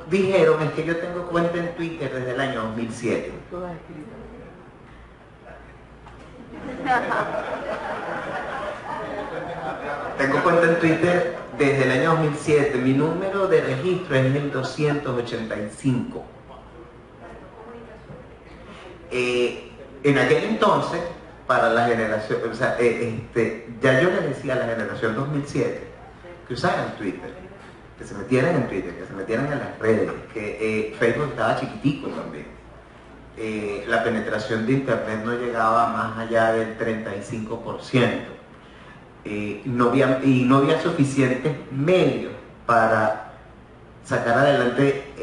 dijeron es que yo tengo cuenta en Twitter desde el año 2007. Tengo cuenta en Twitter desde el año 2007. Mi número de registro es el 285. En aquel entonces, para la generación, o sea, ya yo le decía a la generación 2007 que usaran Twitter, que se metieran en Twitter, que se metieran en las redes, que Facebook estaba chiquitico también. La penetración de Internet no llegaba más allá del 35%. No había suficientes medios para sacar adelante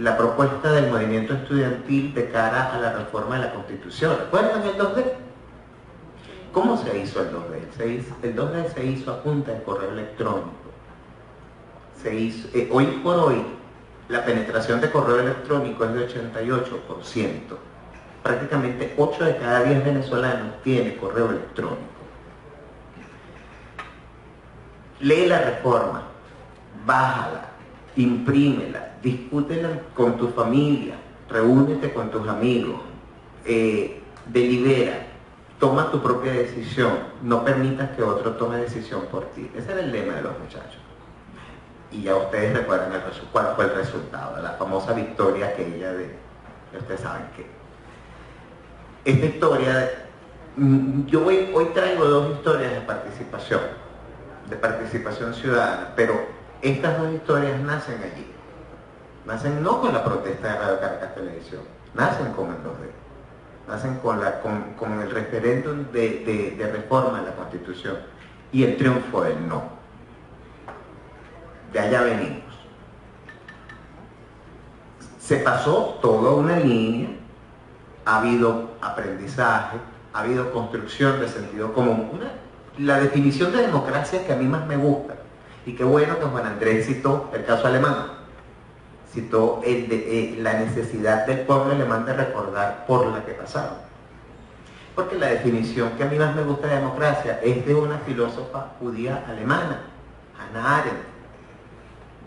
la propuesta del movimiento estudiantil de cara a la reforma de la Constitución. ¿Recuerdan el 2D? ¿Cómo se hizo el 2D? El 2D se hizo a punta de correo electrónico. Hoy por hoy, la penetración de correo electrónico es de 88%. Prácticamente 8 de cada 10 venezolanos tiene correo electrónico. Lee la reforma, bájala, imprímela, discútela con tu familia, reúnete con tus amigos, delibera, toma tu propia decisión, no permitas que otro tome decisión por ti. Ese era el lema de los muchachos. Y ya ustedes recuerdan cuál fue el resultado, la famosa victoria aquella de, ustedes saben qué. Esta historia, hoy traigo dos historias de participación ciudadana, pero estas dos historias nacen allí. Nacen no con la protesta de Radio Caracas Televisión, nacen con el 2D, nacen con el referéndum de reforma de la Constitución y el triunfo del no. De allá venimos. Se pasó toda una línea, ha habido aprendizaje, ha habido construcción de sentido común. La definición de democracia que a mí más me gusta, y qué bueno que Juan Andrés citó el caso alemán, citó la necesidad del pueblo alemán de recordar por la que pasaron. Porque la definición que a mí más me gusta de democracia es de una filósofa judía alemana, Hannah Arendt.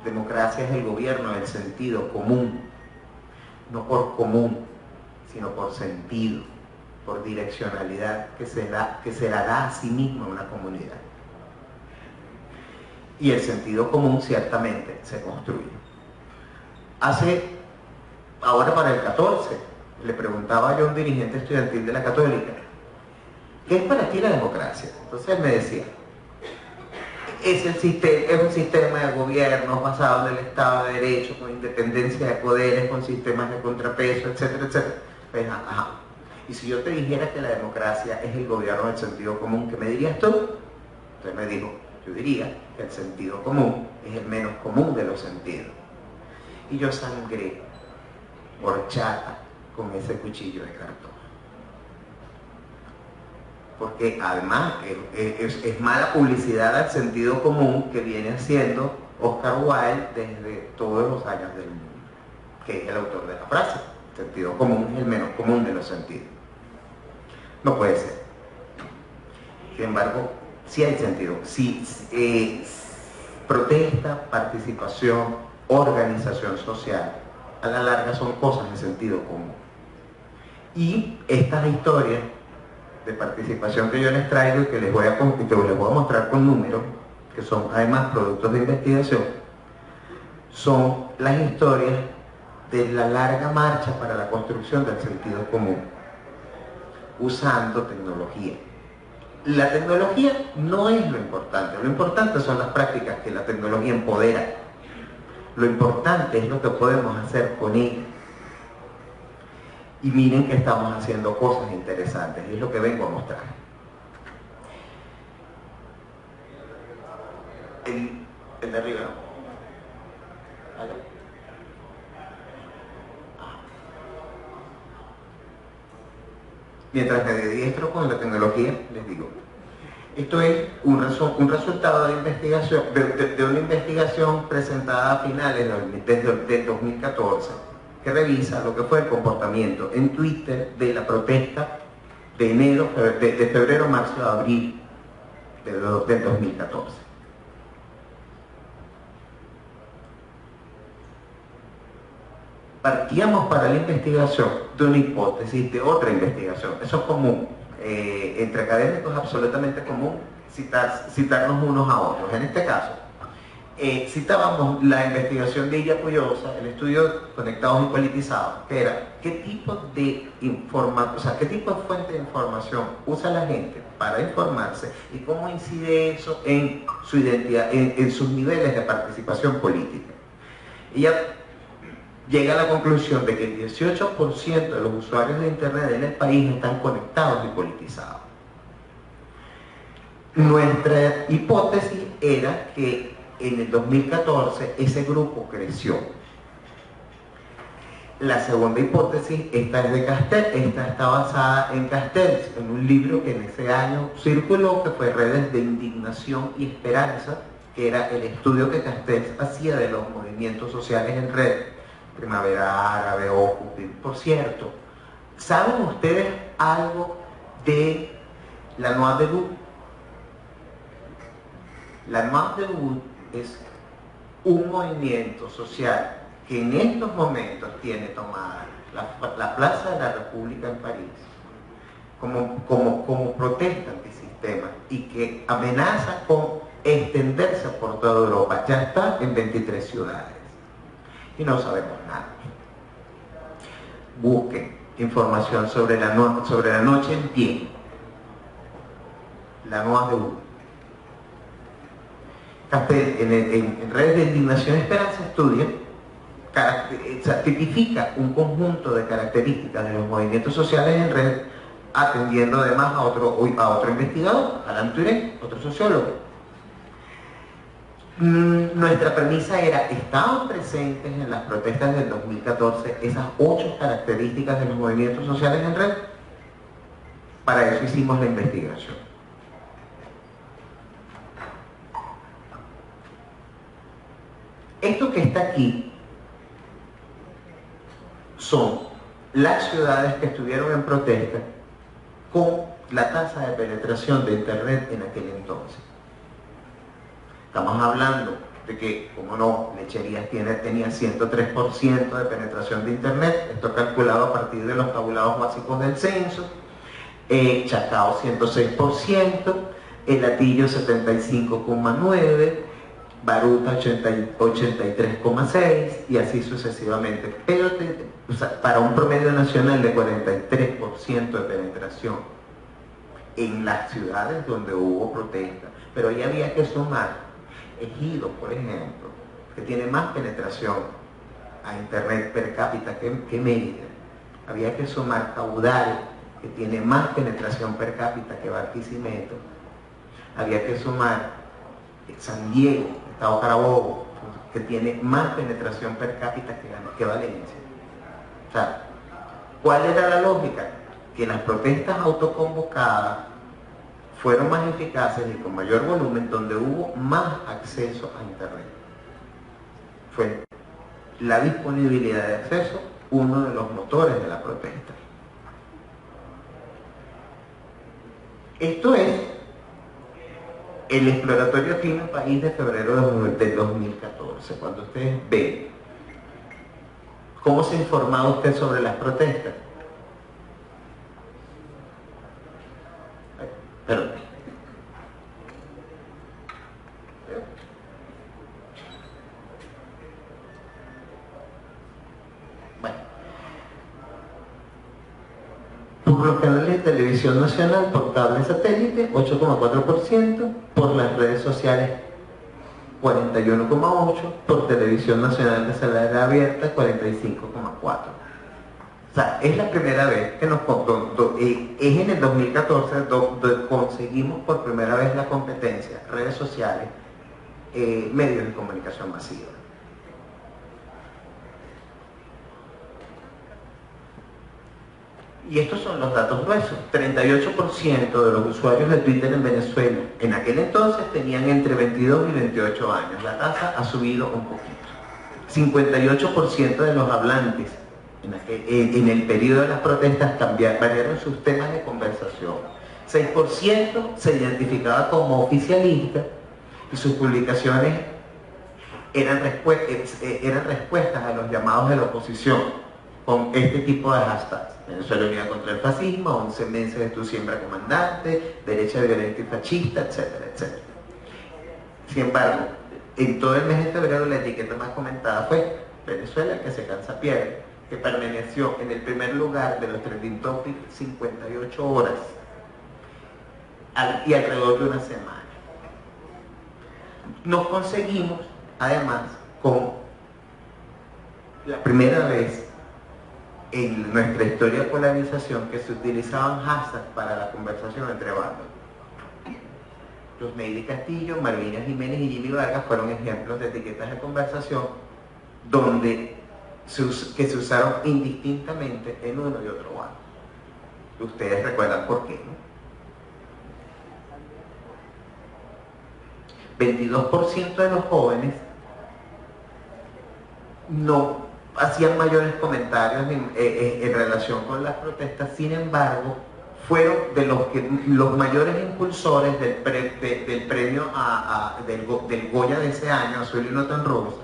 Democracia es el gobierno del sentido común, no por común, sino por sentido, por direccionalidad que se la da a sí misma una comunidad. Y el sentido común ciertamente se construye. Ahora para el 14, le preguntaba yo a un dirigente estudiantil de la Católica, ¿qué es para ti la democracia? Entonces él me decía, es un sistema de gobierno basado en el Estado de Derecho, con independencia de poderes, con sistemas de contrapeso, etcétera, etcétera. Pues, ajá. Y si yo te dijera que la democracia es el gobierno del sentido común, ¿qué me dirías tú? Entonces me dijo, yo diría que el sentido común es el menos común de los sentidos. Y yo sangré horchata con ese cuchillo de cartón. Porque además es mala publicidad al sentido común que viene haciendo Oscar Wilde desde todos los años del mundo, que es el autor de la frase, el sentido común es el menos común de los sentidos. No puede ser. Sin embargo, sí hay sentido. Sí, protesta, participación, organización social, a la larga son cosas de sentido común. Y estas historias de participación que yo les traigo y que les voy a mostrar con números, que son además productos de investigación, son las historias de la larga marcha para la construcción del sentido común, usando tecnología. La tecnología no es lo importante son las prácticas que la tecnología empodera. Lo importante es lo que podemos hacer con ella. Y miren que estamos haciendo cosas interesantes, y es lo que vengo a mostrar. El de arriba, ¿no? ¿Vale? Mientras me dediestro con la tecnología, les digo, esto es un resultado de investigación, de una investigación presentada a finales del 2014, que revisa lo que fue el comportamiento en Twitter de la protesta de febrero, marzo, abril del 2014. partíamos para la investigación de una hipótesis, de otra investigación. Eso es común. Entre académicos es absolutamente común citarnos unos a otros. En este caso, citábamos la investigación de Illa Puyosa, el estudio Conectados y Politizados, que era qué tipo de qué tipo de fuente de información usa la gente para informarse y cómo incide eso en su identidad, en sus niveles de participación política. Ella llega a la conclusión de que el 18% de los usuarios de Internet en el país están conectados y politizados. Nuestra hipótesis era que en el 2014 ese grupo creció. La segunda hipótesis, esta es de Castells, esta está basada en Castells, en un libro que en ese año circuló, que fue Redes de Indignación y Esperanza, que era el estudio que Castells hacía de los movimientos sociales en red, Primavera Árabe, Occupy. Por cierto, ¿saben ustedes algo de la Noix Debout? La Noix Debout es un movimiento social que en estos momentos tiene tomada la Plaza de la República en París como protesta antisistema y que amenaza con extenderse por toda Europa. Ya está en 23 ciudades y no sabemos nada. Busquen información sobre la noche en pie, la Noix Debout. Castells en Redes de Indignación y Esperanza estudia, tipifica un conjunto de características de los movimientos sociales en red, atendiendo además a otro investigador, Alain Touré, otro sociólogo. Nuestra premisa era, ¿estaban presentes en las protestas del 2014 esas 8 características de los movimientos sociales en red? Para eso hicimos la investigación. Esto que está aquí son las ciudades que estuvieron en protesta con la tasa de penetración de Internet en aquel entonces. Estamos hablando de que, como no, Lecherías tenía 103% de penetración de Internet, esto calculado a partir de los tabulados básicos del censo, Chacao 106%, El Hatillo 75,9%, Baruta 83,6% y así sucesivamente, pero para un promedio nacional de 43% de penetración en las ciudades donde hubo protesta. Pero ya había que sumar Ejido, por ejemplo, que tiene más penetración a Internet per cápita que Mérida. Había que sumar Caudal, que tiene más penetración per cápita que Barquisimeto. Había que sumar San Diego, Estado Carabobo, que tiene más penetración per cápita que Valencia. O sea, ¿cuál era la lógica? Que las protestas autoconvocadas fueron más eficaces y con mayor volumen donde hubo más acceso a Internet. Fue la disponibilidad de acceso uno de los motores de la protesta. Esto es el exploratorio Fino País de febrero del 2014, cuando ustedes ven cómo se informaba usted sobre las protestas. Perdón. Bueno. Por los canales de televisión nacional, por cable satélite, 8,4%, por las redes sociales, 41,8%, por televisión nacional de salida abierta, 45,4%. O sea, es la primera vez que es en el 2014 donde conseguimos por primera vez la competencia, redes sociales, medios de comunicación masiva. Y estos son los datos gruesos. 38% de los usuarios de Twitter en Venezuela en aquel entonces tenían entre 22 y 28 años. La tasa ha subido un poquito. 58% de los hablantes en el periodo de las protestas variaron sus temas de conversación. 6% se identificaba como oficialista y sus publicaciones eran respuestas a los llamados de la oposición con este tipo de hashtags. Venezuela unida contra el fascismo, 11 meses de tu siembra comandante, derecha violenta y fascista, etcétera, etcétera. Sin embargo, en todo el mes de febrero la etiqueta más comentada fue Venezuela, el que se cansa pierde, que permaneció en el primer lugar de los trending topics 58 horas y alrededor de una semana. Nos conseguimos, además, con la primera vez en nuestra historia de polarización que se utilizaban hashtags para la conversación entre bandos. Rosmeili Castillo, Malvina Jiménez y Jimmy Vargas fueron ejemplos de etiquetas de conversación que se usaron indistintamente en uno y otro bando. Ustedes recuerdan por qué, ¿no? 22% de los jóvenes no hacían mayores comentarios en relación con las protestas, sin embargo, fueron de los mayores impulsores del premio del Goya de ese año, Azul y no tan rosa,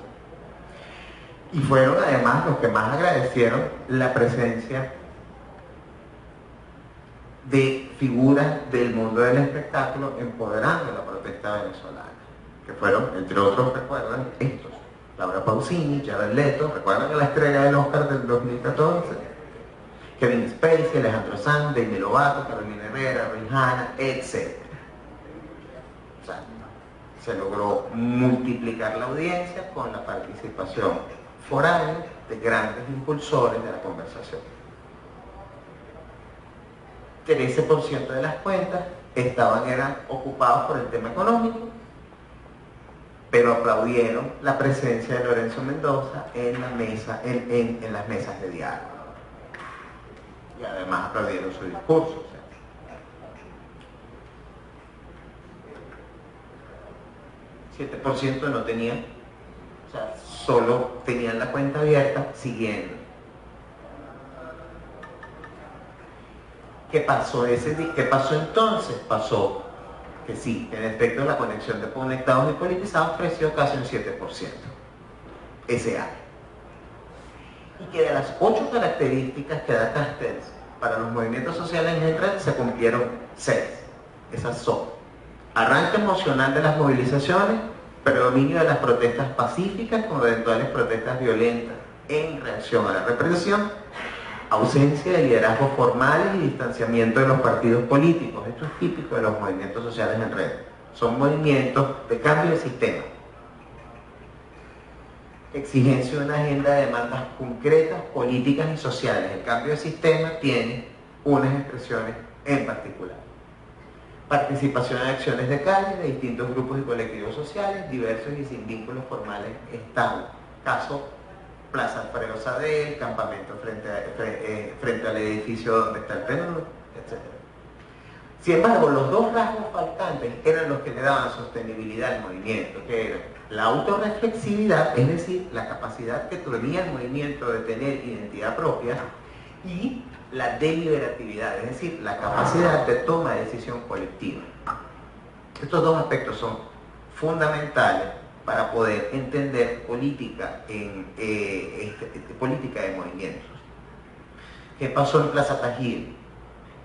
y fueron además los que más agradecieron la presencia de figuras del mundo del espectáculo empoderando la protesta venezolana, que fueron, entre otros, recuerdan, estos: Laura Pausini, Jared Leto, recuerdan la estrella del Oscar del 2014, Kevin Spacey, Alejandro Sanz, Demi Lovato, Carolina Herrera, Rihanna, etc. O sea, se logró multiplicar la audiencia con la participación foránea de grandes impulsores de la conversación. 13% de las cuentas eran ocupados por el tema económico, pero aplaudieron la presencia de Lorenzo Mendoza en las mesas de diálogo. Y además aplaudieron su discurso. 7% no tenían, o sea, solo tenían la cuenta abierta siguiendo. ¿Qué pasó entonces? Pasó que sí, en efecto la conexión de conectados y politizados creció casi un 7% ese año. Y que de las 8 características que da Castells para los movimientos sociales en red se cumplieron 6. Esas son: arranque emocional de las movilizaciones, predominio de las protestas pacíficas con eventuales protestas violentas en reacción a la represión, ausencia de liderazgos formales y distanciamiento de los partidos políticos. Esto es típico de los movimientos sociales en red. Son movimientos de cambio de sistema. Exigencia de una agenda de demandas concretas, políticas y sociales. El cambio de sistema tiene unas expresiones en particular. Participación en acciones de calle de distintos grupos y colectivos sociales, diversos y sin vínculos formales estables. Caso Plaza Alfredo Sadel, campamento frente al edificio donde está el PNUD, etc. Sin embargo, los dos rasgos faltantes eran los que le daban sostenibilidad al movimiento, que eran la autorreflexividad, es decir, la capacidad que tenía el movimiento de tener identidad propia, y la deliberatividad, es decir, la capacidad de toma de decisión colectiva. Estos dos aspectos son fundamentales para poder entender política política de movimientos. ¿Qué pasó en Plaza Tajir?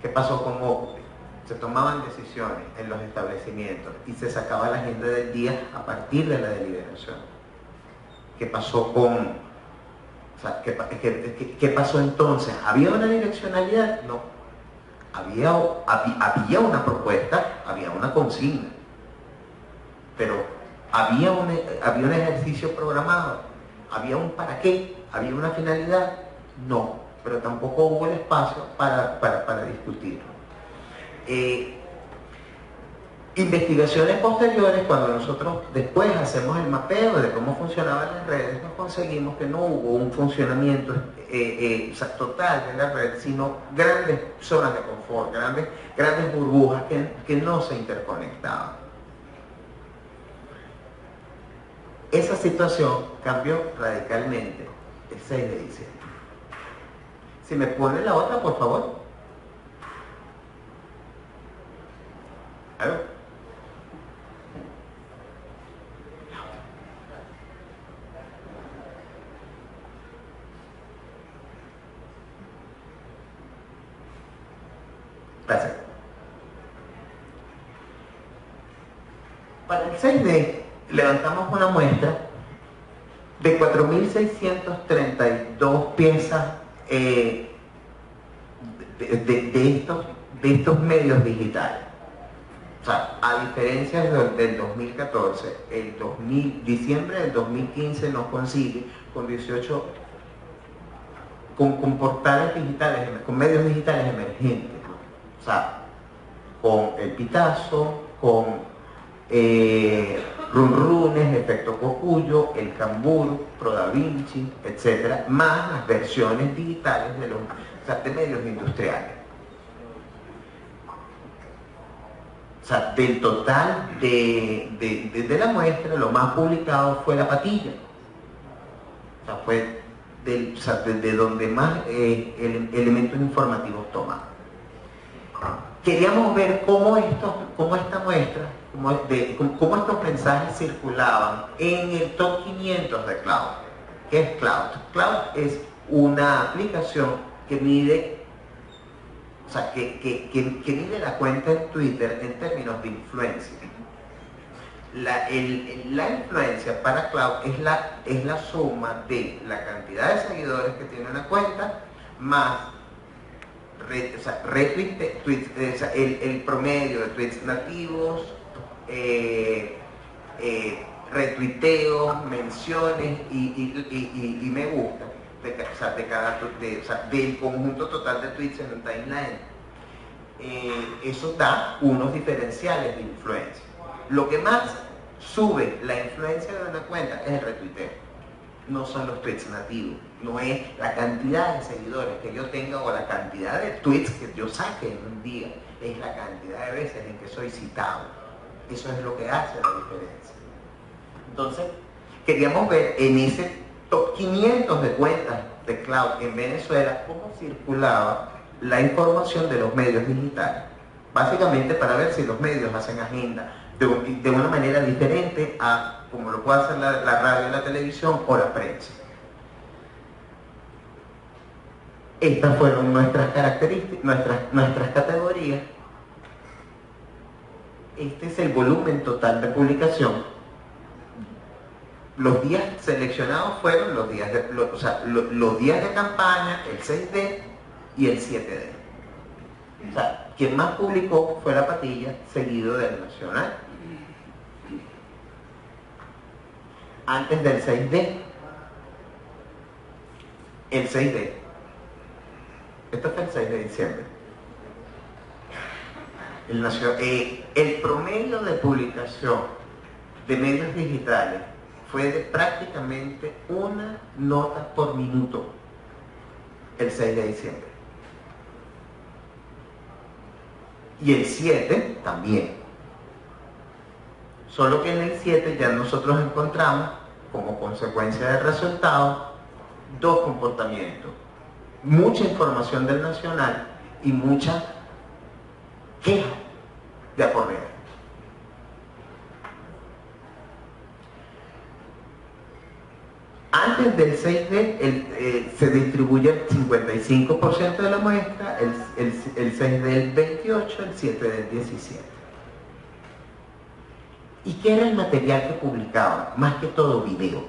¿Qué pasó con Ocupe? Se tomaban decisiones en los establecimientos y se sacaba la agenda del día a partir de la deliberación. ¿Qué pasó ¿qué pasó entonces? ¿Había una direccionalidad? No. Había una propuesta, había una consigna, pero había un ejercicio programado, había un para qué, había una finalidad, no, pero tampoco hubo el espacio para discutirlo. Investigaciones posteriores, cuando nosotros después hacemos el mapeo de cómo funcionaban las redes, nos conseguimos que no hubo un funcionamiento total de la red, sino grandes zonas de confort, grandes burbujas que no se interconectaban. Esa situación cambió radicalmente el 6 de diciembre. Si me pone la otra, por favor. Para el 6D levantamos una muestra de 4.632 piezas de estos medios digitales. O sea, a diferencia del 2014, diciembre del 2015 nos consigue con 18, con portales digitales, con medios digitales emergentes, ¿no? O sea, con El Pitazo, con Runrunes, Efecto Cocuyo, El Cambur, Pro Da Vinci, etc., más las versiones digitales de medios industriales. O sea, del total de la muestra, lo más publicado fue La Patilla. O sea, fue de donde más elementos informativos tomaban. Queríamos ver cómo esta muestra, cómo estos mensajes circulaban en el top 500 de Cloud. ¿Qué es Cloud? Cloud es una aplicación que mide, o sea, que mide la cuenta en Twitter en términos de influencia. La influencia para Cloud es la suma de la cantidad de seguidores que tiene una cuenta más el promedio de tweets nativos, retuiteos, menciones y me gusta del conjunto total de tweets en un timeline. Eso da unos diferenciales de influencia. Lo que más sube la influencia de una cuenta es el retuiteo, no son los tweets nativos, no es la cantidad de seguidores que yo tenga o la cantidad de tweets que yo saque en un día, es la cantidad de veces en que soy citado. Eso es lo que hace la diferencia. Entonces, queríamos ver en ese top 500 de cuentas de Cloud en Venezuela cómo circulaba la información de los medios digitales, básicamente para ver si los medios hacen agenda de una manera diferente a como lo puede hacer la radio, la televisión o la prensa. Estas fueron nuestras características, nuestras categorías. Este es el volumen total de publicación. Los días seleccionados fueron los días de campaña, el 6D y el 7D. O sea, quien más publicó fue La Patilla, seguido del Nacional. Antes del 6D, el 6D. Esto fue el 6 de diciembre. El promedio de publicación de medios digitales fue de prácticamente una nota por minuto el 6 de diciembre. Y el 7 también. Solo que en el 7 ya nosotros encontramos, como consecuencia del resultado, dos comportamientos. Mucha información del Nacional y mucha queja de aporrear. Antes del 6D se distribuye el 55% de la muestra, el 6D el 28%, el 7D el 17%. ¿Y qué era el material que publicaban? Más que todo video.